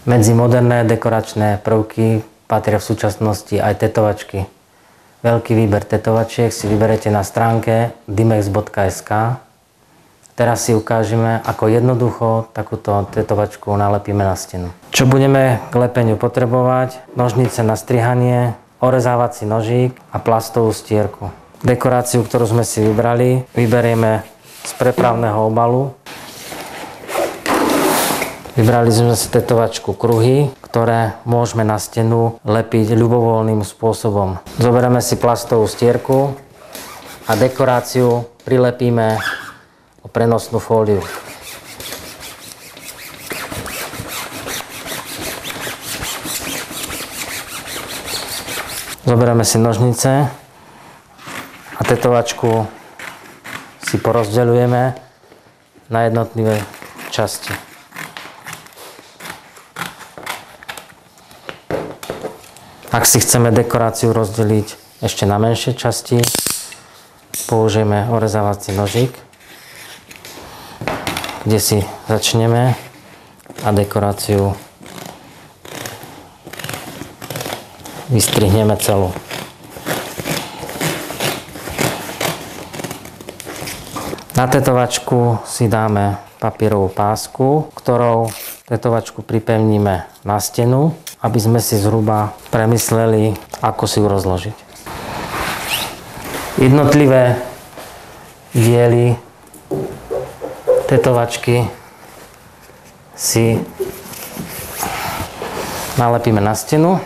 Medzi moderné dekoračné prvky patria v súčasnosti aj tetovačky. Veľký výber tetovačiek si vyberete na stránke dimex.sk. Teraz si ukážeme, ako jednoducho takúto tetovačku nalepíme na stenu. Čo budeme k lepeniu potrebovať? Nožnice na strihanie, orezávací nožík a plastovú stierku. Dekoráciu, ktorú sme si vybrali, vyberieme z prepravného obalu. Vybrali sme si tetovačku kruhy, ktoré môžeme na stenu lepiť ľubovoľným spôsobom. Zoberieme si plastovú stierku a dekoráciu prilepíme o prenosnú fóliu. Zoberieme si nožnice a tetovačku si porozdeľujeme na jednotlivé časti. Ak si chceme dekoráciu rozdeliť ešte na menšie časti, použijeme orezávací nožík, kde si začneme a dekoráciu vystrihneme celú. Na tetovačku si dáme papierovú pásku, ktorou tetovačku pripevníme na stenu, aby sme si zhruba premysleli, ako si ju rozložiť. Jednotlivé diely tetovačky si nalepíme na stenu.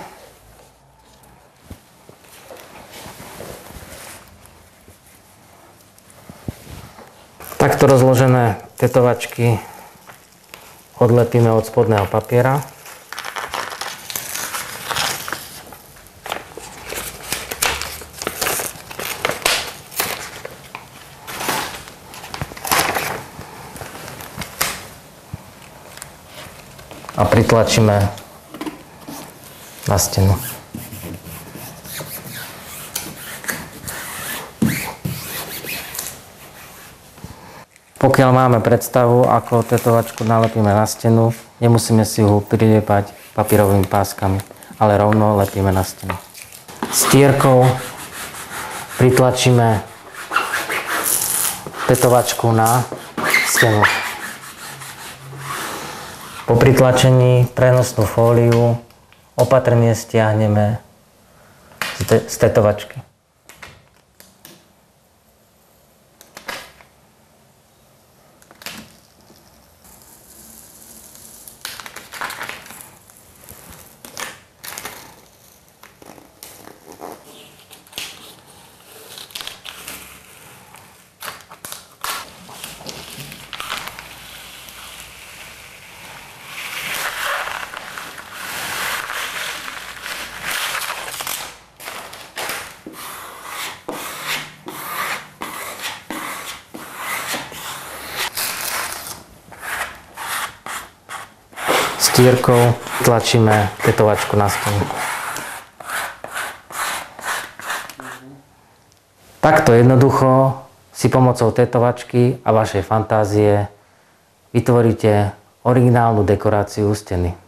Takto rozložené tetovačky odlepíme od spodného papiera. A pritlačíme na stenu. Pokiaľ máme predstavu, ako tetovačku nalepíme na stenu, nemusíme si ju priliepať papierovými páskami, ale rovno lepíme na stenu. Stierkou pritlačíme tetovačku na stenu. Po pritlačení prenosnú fóliu opatrne stiahneme z tetovačky. Stierkou tlačíme tetovačku na stenu. Takto jednoducho si pomocou tetovačky a vašej fantázie vytvoríte originálnu dekoráciu steny.